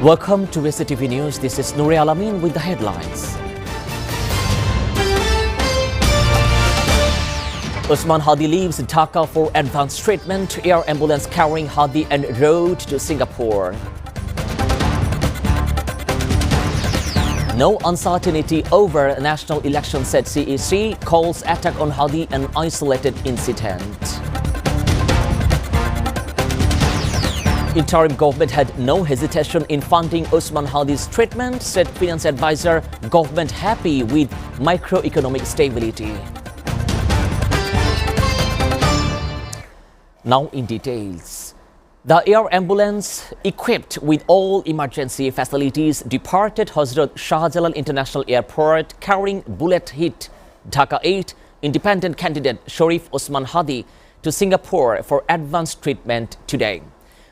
Welcome to SATV News. This is Nouri Alamin with the headlines. Usman Hadi leaves Dhaka for advanced treatment. Air ambulance carrying Hadi en route to Singapore. No uncertainty over national election, said CEC. Calls attack on Hadi an isolated incident. Interim government had no hesitation in funding Usman Hadi's treatment, said finance advisor. Government happy with microeconomic stability. Now in details. The air ambulance, equipped with all emergency facilities, departed Hazrat Shah Jalal International Airport carrying bullet-hit Dhaka 8 independent candidate Sharif Usman Hadi to Singapore for advanced treatment today.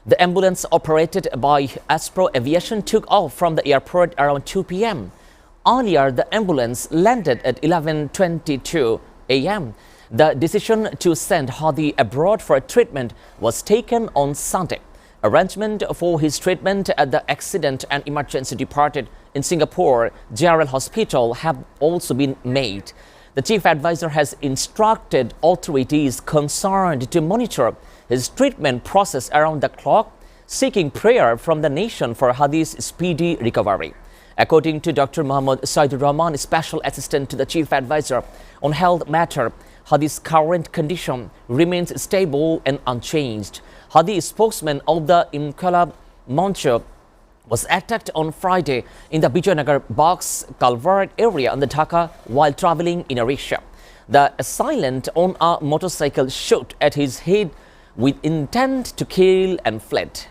The ambulance, operated by Aspro Aviation, took off from the airport around 2 p.m. Earlier, the ambulance landed at 11:22 a.m. The decision to send Hadi abroad for treatment was taken on Sunday. Arrangement for his treatment at the Accident and Emergency Department in Singapore General Hospital have also been made. The chief advisor has instructed authorities concerned to monitor his treatment process around the clock, seeking prayer from the nation for Hadi's speedy recovery. According to Dr. Muhammad Saidur Rahman, special assistant to the chief advisor on health matter, Hadi's current condition remains stable and unchanged. Hadi, spokesman of the Inqilab Mancha, was attacked on Friday in the Bijayanagar Box Culvert area in the Dhaka while traveling in a rickshaw. The assailant on a motorcycle shot at his head with intent to kill and fled.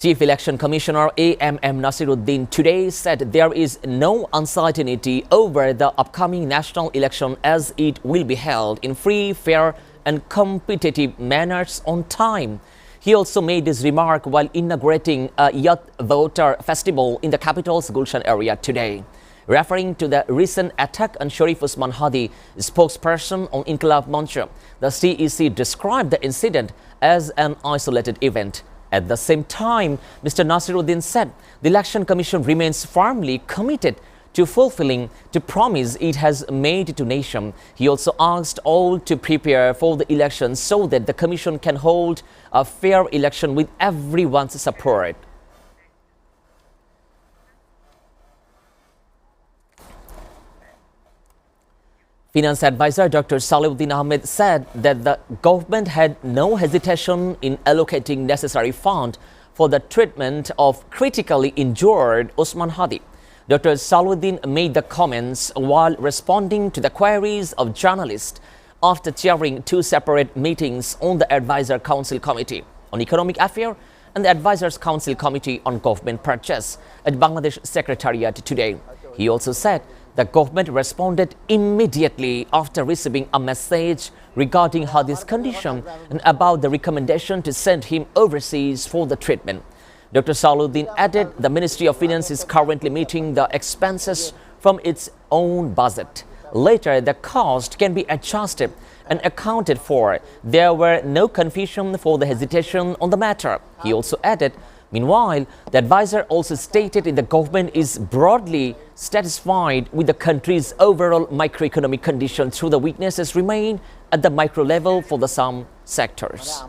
Chief Election Commissioner A.M.M. Nasiruddin today said there is no uncertainty over the upcoming national election, as it will be held in free, fair and competitive manners on time. He also made this remark while inaugurating a youth voter festival in the capital's Gulshan area today. Referring to the recent attack on Sharif Usman Hadi, spokesperson on Inqilab Mancha, the CEC described the incident as an isolated event. At the same time, Mr. Nasiruddin said the Election Commission remains firmly committed to fulfilling the promise it has made to nation. He also asked all to prepare for the election so that the Commission can hold a fair election with everyone's support. Finance advisor Dr. Salahuddin Ahmed said that the government had no hesitation in allocating necessary funds for the treatment of critically injured Usman Hadi. Dr. Salahuddin made the comments while responding to the queries of journalists after chairing two separate meetings on the Advisor Council Committee on Economic Affairs and the Advisors Council Committee on Government Purchase at Bangladesh Secretariat today. He also said the government responded immediately after receiving a message regarding Hadi's condition and about the recommendation to send him overseas for the treatment. Dr. Salahuddin added the Ministry of Finance is currently meeting the expenses from its own budget. Later, the cost can be adjusted and accounted for. There were no confusion for the hesitation on the matter. He also added, meanwhile, the advisor also stated that the government is broadly satisfied with the country's overall macroeconomic condition, through the weaknesses remain at the micro level for the some sectors.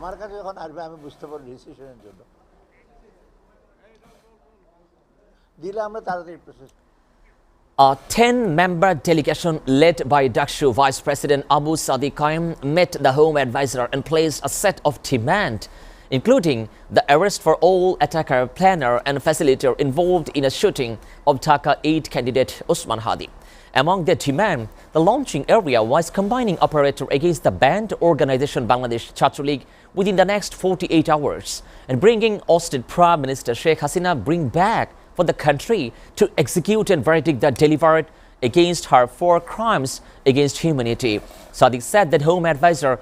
A 10-member delegation led by Dakshu Vice President Abu Sadiq Qaim met the Home Advisor and placed a set of demands, including the arrest for all attacker, planner and facilitator involved in a shooting of Dhaka 8 candidate Usman Hadi. Among their demand, the launching area was combining operator against the banned organization Bangladesh Chhatr League within the next 48 hours and bringing ousted Prime Minister Sheikh Hasina back for the country to execute a verdict that delivered against her for crimes against humanity. Sadiq said that Home Advisor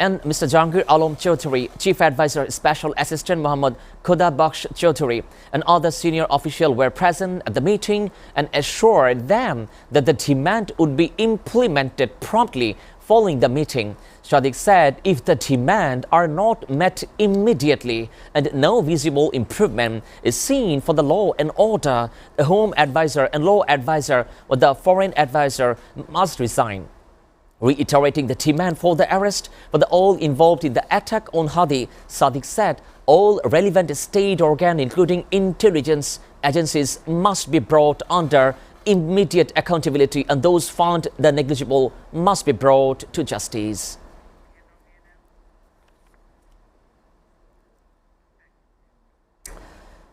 and Mr. Jahangir Alam Chaudhary, Chief Advisor Special Assistant Muhammad Khuda Bakhsh Chaudhary, and other senior officials were present at the meeting and assured them that the demand would be implemented promptly following the meeting. Sadiq said if the demand are not met immediately and no visible improvement is seen for the law and order, the Home Advisor and Law Advisor or the Foreign Advisor must resign. Reiterating the demand for the arrest for the all involved in the attack on Hadi, Sadiq said all relevant state organs, including intelligence agencies, must be brought under immediate accountability and those found the negligible must be brought to justice.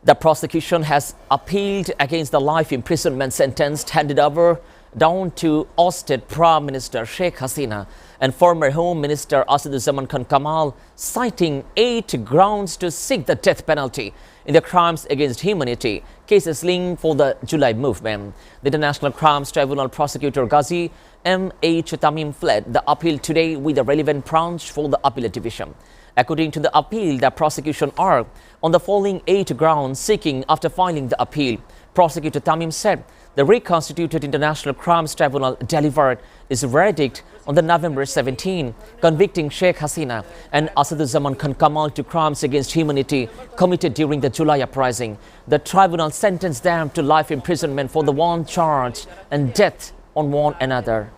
The prosecution has appealed against the life imprisonment sentence handed over down to ousted Prime Minister Sheikh Hasina and former Home Minister Asaduzzaman Khan Kamal, citing 8 grounds to seek the death penalty in the crimes against humanity cases linked for the July movement. The International Crimes Tribunal prosecutor Ghazi M.H. Tamim fled the appeal today with the relevant branch for the appellate division. According to the appeal, the prosecution argued on the following 8 grounds seeking after filing the appeal. Prosecutor Tamim said the reconstituted International Crimes Tribunal delivered its verdict on the November 17, convicting Sheikh Hasina and Asaduzzaman Khan Kamal to crimes against humanity committed during the July uprising. The tribunal sentenced them to life imprisonment for the one charge and death on one another.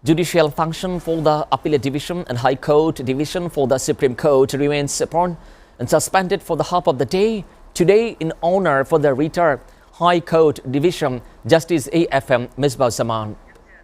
Judicial function for the Appellate Division and High Court Division for the Supreme Court remains upon and suspended for the half of the day today in honor for the retired High Court Division Justice A.F.M. Misbah Zaman.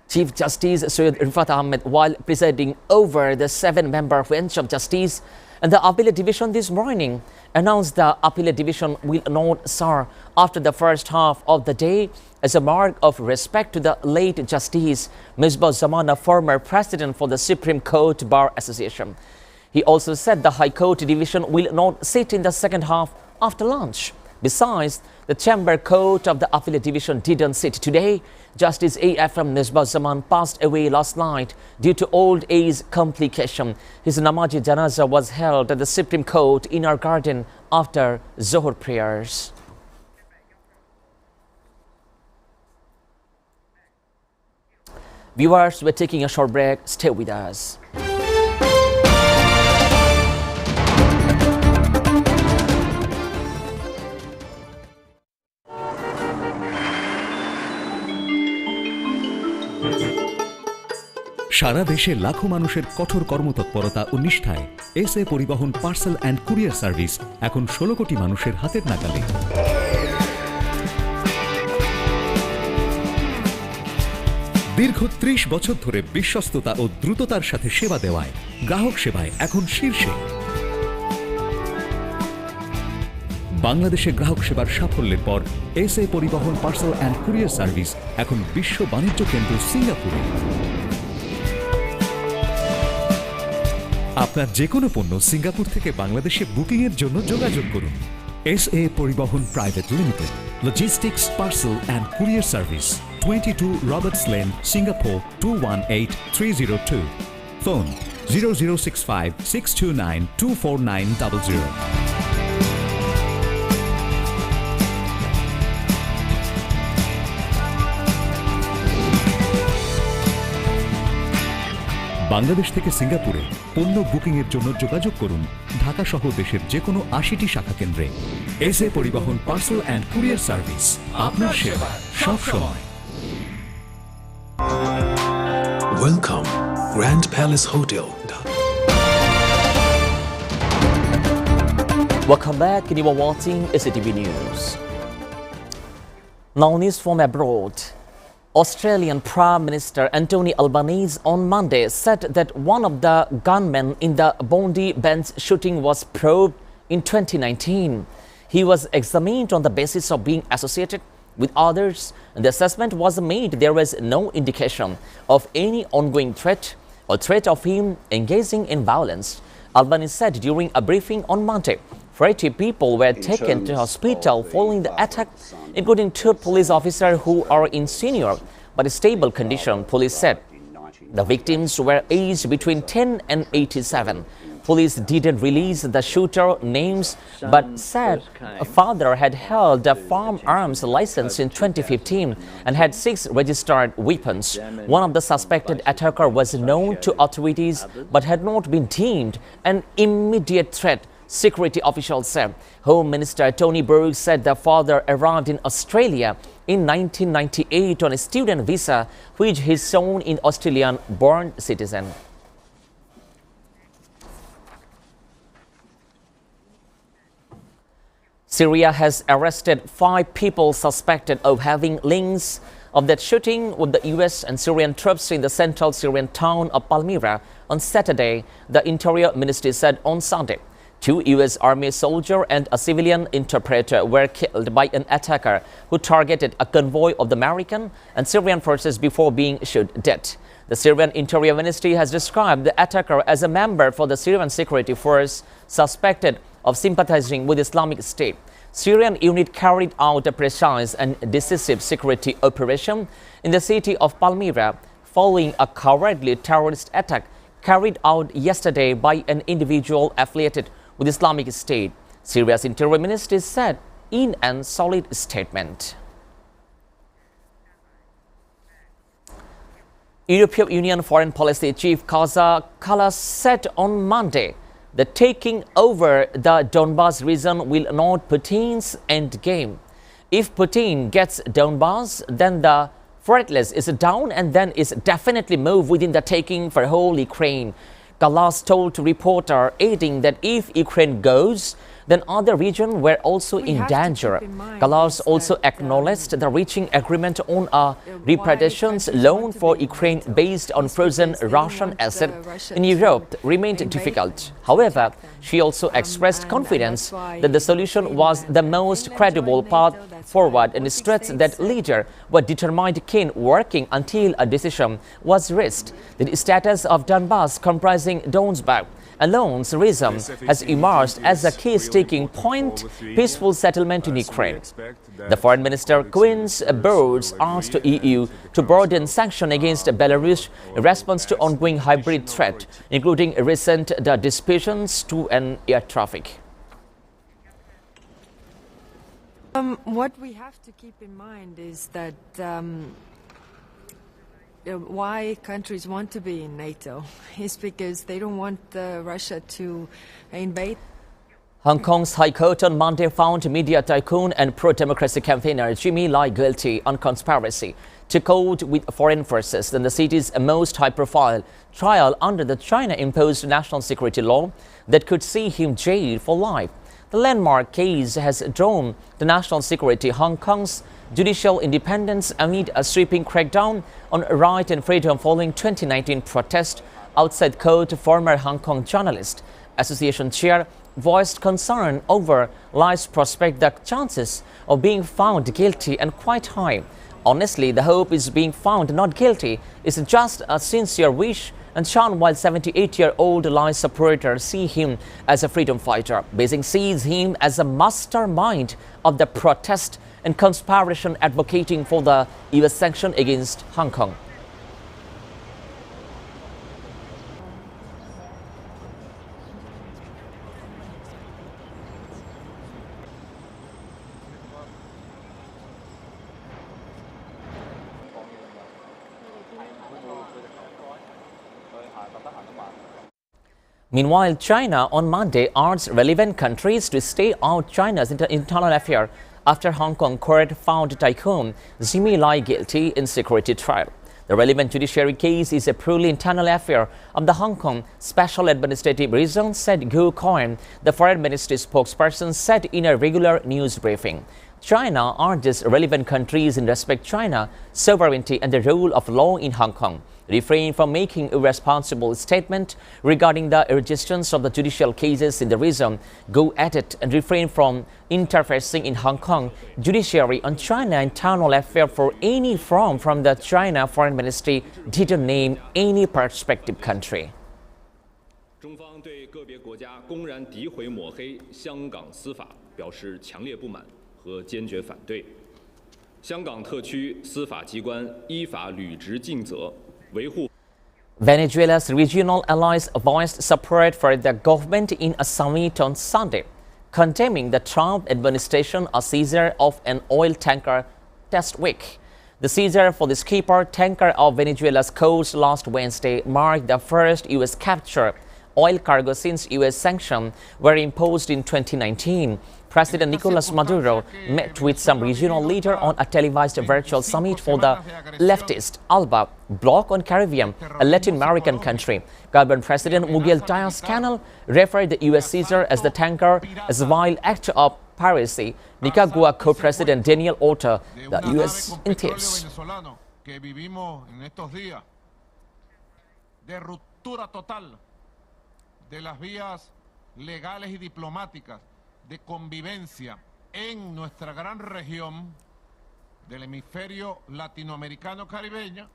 Chief Justice Syed Rifat Ahmed, while presiding over the 7-member bench of justice and the Appellate Division this morning, announced the Appellate Division will not serve after the first half of the day as a mark of respect to the late Justice Misbah Zaman, a former president for the Supreme Court Bar Association. He also said the High Court Division will not sit in the second half after lunch. Besides, the Chamber Court of the Appellate Division didn't sit today. Justice A.F.M. Misbah Zaman passed away last night due to old age complication. His Namazi Janaza was held at the Supreme Court Inner Garden after Zohor prayers. Viewers, we're taking a short break. Stay with us. সারা দেশে লাখো মানুষের কঠোর কর্মতৎপরতা ও নিষ্ঠায় SA পরিবহন parcel and courier service এখন 16 কোটি মানুষের হাতের নাগালে। দীর্ঘ 30 বছর ধরে বিশ্বস্ততা ও দ্রুততার সাথে সেবা দেওয়ায় গ্রাহক সেবায় এখন শীর্ষে। বাংলাদেশে গ্রাহক সেবার সাফল্যের পর এসএ পরিবহন পার্সেল অ্যান্ড কুরিয়ার সার্ভিস এখন বিশ্ব বাণিজ্য কেন্দ্র সিঙ্গাপুরে। আপনার যে কোনো পণ্য সিঙ্গাপুর থেকে বাংলাদেশে বুকিং এর জন্য যোগাযোগ করুন। এসএ পরিবহন private limited, logistics parcel and courier service, 22 Roberts lane, Singapore 218302। Phone 0065 629 24900। Bangladesh থেকে সিঙ্গাপুরে পণ্য বুকিং এর জন্য যোগাযোগ করুন ঢাকা সহ দেশের যে কোনো 80টি শাখা কেন্দ্রে। এসএ পরিবহন পার্সেল অ্যান্ড কুরিয়ার সার্ভিস, আপনার সেবা সব সময়। Welcome, Grand Palace Hotel. Welcome back, and you are watching SATV News. Now news from abroad. Australian Prime Minister Anthony Albanese on Monday said that one of the gunmen in the Bondi Bench shooting was probed in 2019. He was examined on the basis of being associated with others, and the assessment was made there was no indication of any ongoing threat or threat of him engaging in violence. Albanese said during a briefing on Monday 40 people were taken to hospital following the attack, including 2 police officers who are in senior but stable condition, police said. The victims were aged between 10 and 87. Police didn't release the shooter names but said a father had held a firearms license in 2015 and had 6 registered weapons. One of the suspected attacker was known to authorities but had not been deemed an immediate threat, security officials said. Home Minister Tony Burke said the father arrived in Australia in 1998 on a student visa, which his son is Australian-born citizen. Syria has arrested 5 people suspected of having links of that shooting with the US and Syrian troops in the central Syrian town of Palmyra on Saturday, the Interior Ministry said on Sunday. 2 US Army soldiers and a civilian interpreter were killed by an attacker who targeted a convoy of the American and Syrian forces before being shot dead. The Syrian Interior Ministry has described the attacker as a member for the Syrian security force suspected of sympathizing with Islamic State. Syrian unit carried out a precise and decisive security operation in the city of Palmyra following a cowardly terrorist attack carried out yesterday by an individual affiliated with Islamic State, Syria's Interior Ministry said in a solid statement. European Union Foreign Policy Chief Kaja Kallas said on Monday that taking over the Donbas region will not Putin's end game. If Putin gets Donbas, then the fretless is down and then is definitely move within the taking for whole Ukraine. Kallas told reporter, adding that if Ukraine goes, then other regions were also in danger. Kallas also acknowledged the reaching agreement on a reparations loan for Ukraine based on frozen Russian assets in Europe remained difficult. However, she also expressed confidence that the solution was the most credible path forward and stressed that leaders were determined keen working until a decision was reached. The status of Donbas comprising Donetsk Alone's reason has emerged as a key sticking point, peaceful settlement in Ukraine. The foreign minister Queen's Birds asked the EU to broaden sanctions against Belarus in response to ongoing hybrid threat, including recent disputes to an air traffic. What we have to keep in mind is that why countries want to be in NATO is because they don't want Russia to invade. Hong Kong's High Court on Monday found media tycoon and pro-democracy campaigner Jimmy Lai guilty on conspiracy to code with foreign forces in the city's most high-profile trial under the China-imposed national security law that could see him jailed for life. The landmark case has drawn the national security Hong Kong's judicial independence amid a sweeping crackdown on right and freedom following 2019 protest outside court. Former Hong Kong Journalist Association chair voiced concern over Lai's prospect that chances of being found guilty and quite high. Honestly, the hope is being found not guilty is just a sincere wish and shown while 78-year-old Lai supporters see him as a freedom fighter. Beijing sees him as a mastermind of the protest and conspiration advocating for the US sanction against Hong Kong. Meanwhile, China on Monday urged relevant countries to stay out China's internal affair after Hong Kong court found tycoon Jimmy Lai guilty in security trial. The relevant judiciary case is a purely internal affair of the Hong Kong Special Administrative Region, said Gu Cohen, the foreign ministry spokesperson, said in a regular news briefing. China urges relevant countries in respect China's sovereignty and the rule of law in Hong Kong refrain from making irresponsible statements regarding the existence of the judicial cases in the region, go at it and refrain from interfacing in Hong Kong judiciary on China internal affair for any from the China Foreign Ministry didn't name any prospective country. 中方对个别国家公然诋毁抹黑香港司法表示强烈不满和坚决反对。香港特区司法机关依法履职尽责，维护。 Venezuela's regional allies voiced support for the government in a summit on Sunday, condemning the Trump administration a seizure of an oil tanker test week. The seizure for the skipper tanker of Venezuela's coast last Wednesday marked the first U.S. capture oil cargo since U.S. sanctions were imposed in 2019. President Nicolas Maduro met with some regional leaders on a televised virtual summit for the leftist ALBA bloc on Caribbean, a Latin American country. Cuban President Miguel Diaz-Canel referred the U.S. seizure as the tanker as a vile act of piracy. Nicaragua co-president Daniel Ortega, the U.S. in tips. De ruptura total de las vías legales y diplomáticas de convivencia en nuestra gran región del hemisferio latinoamericano caribeño.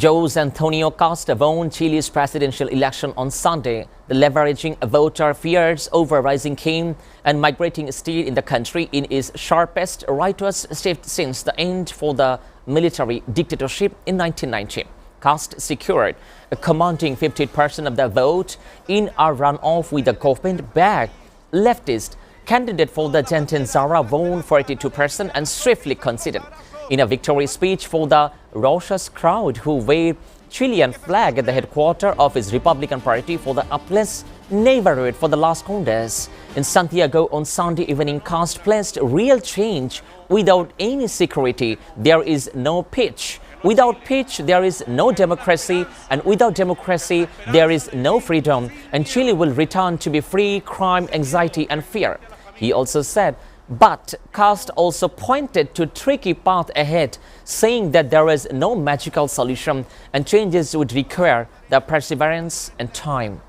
Jose Antonio Costa won Chile's presidential election on Sunday, leveraging voter fears over rising crime and migrating state in the country in its sharpest righteous shift since the end for the military dictatorship in 1990. Costa secured a commanding 50% of the vote in a runoff with the government-backed leftist candidate for the Jantin Zara won 42% and swiftly conceded. In a victory speech for the raucous crowd who waved Chilean flag at the headquarters of his Republican Party for the upless neighborhood for the last Congress in Santiago on Sunday evening, Costa pledged real change. Without any security, there is no peace. Without peace, there is no democracy, and without democracy, there is no freedom, and Chile will return to be free, crime, anxiety, and fear. He also said, but Costa also pointed to tricky path ahead, saying that there is no magical solution and changes would require the perseverance and time.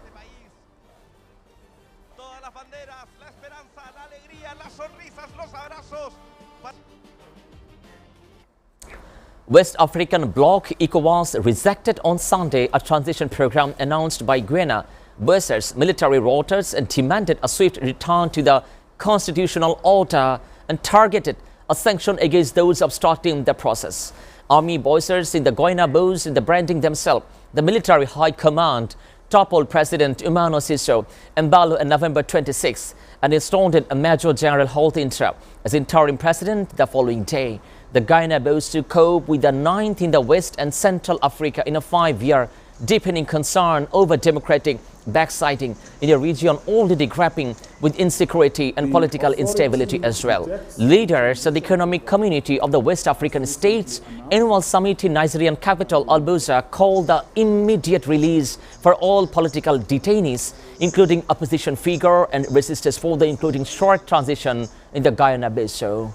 West African bloc ECOWAS rejected on Sunday a transition program announced by Guinea-Bissau's military rulers and demanded a swift return to the constitutional order and targeted a sanction against those obstructing the process. Army bossers in the Guinea-Bissau in branding themselves the military high command toppled President Umano Sissoco Embalo on November 26 and installed a Major General Holt Intra as interim president the following day. The Guinea-Bissau cope with the ninth in the West and Central Africa in a 5-year deepening concern over democratic backsliding in a region already grappling with insecurity and political instability as well. Leaders of the Economic Community of the West African States annual summit in Nigerian capital Abuja called the immediate release for all political detainees, including opposition figure and resistance for the including short transition in the Guinea-Bissau.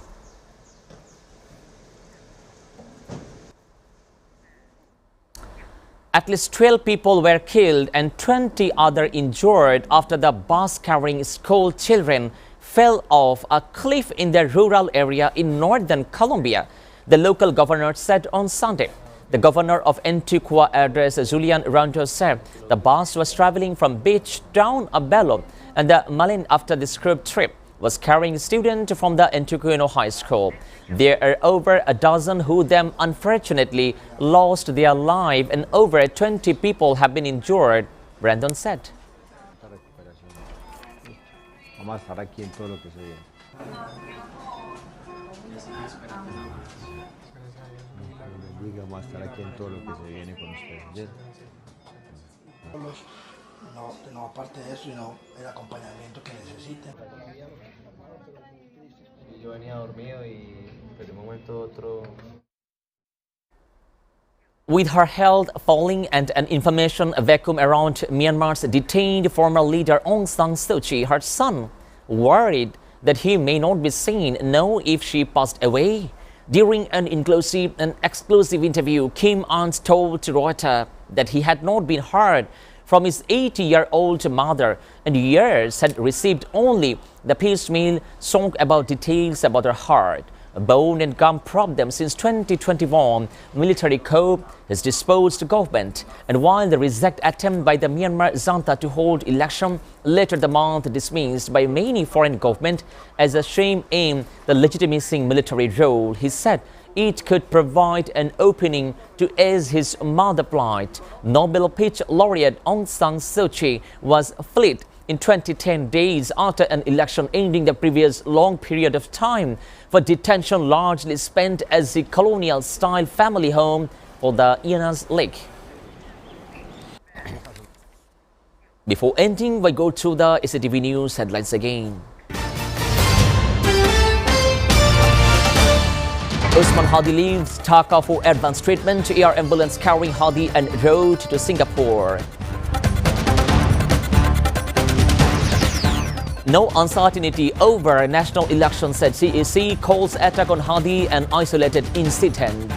At least 12 people were killed and 20 others injured after the bus carrying school children fell off a cliff in the rural area in northern Colombia, the local governor said on Sunday. The governor of Antigua address, Julian Rancho, said the bus was traveling from beach down a Bello and the Malin after this group trip was carrying students from the Antiguano High School. There are over a dozen who then unfortunately lost their life and over 20 people have been injured, Brandon said. No, aparte de eso, sino el acompañamiento que necesiten. Yo venía dormido y de un momento a otro. With her health falling and an information vacuum around Myanmar's detained former leader Aung San Suu Kyi, her son, worried that he may not be seen, know if she passed away. During an inclusive and exclusive interview, Kim Ans told Reuters that he had not been heard from his 80-year-old mother and years had received only the piecemeal song about details about her heart. bone and gum problem since 2021. Military coup has disposed the government, and while the exact attempt by the Myanmar junta to hold election later the month dismissed by many foreign governments as a shame aim the legitimizing military role, he said it could provide an opening to ease his mother plight. Nobel Peace Laureate Aung San Suu Kyi was fled in 2010 days after an election ending the previous long period of time for detention largely spent as the colonial-style family home for the Yanas Lake. Before ending, we go to the SATV News headlines again. Usman Hadi leaves Dhaka for advanced treatment. Air ambulance carrying Hadi en route to Singapore. No uncertainty over national elections, said CEC, calls attack on Hadi an isolated incident.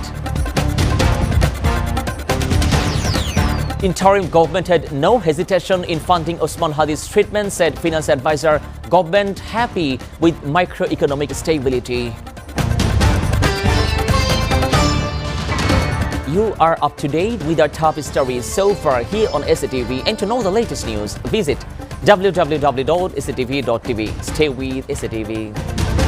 Interim government had no hesitation in funding Usman Hadi's treatment, said finance advisor. Government happy with microeconomic stability. You are up to date with our top stories so far here on SATV, and to know the latest news, visit www.satv.tv. Stay with SATV.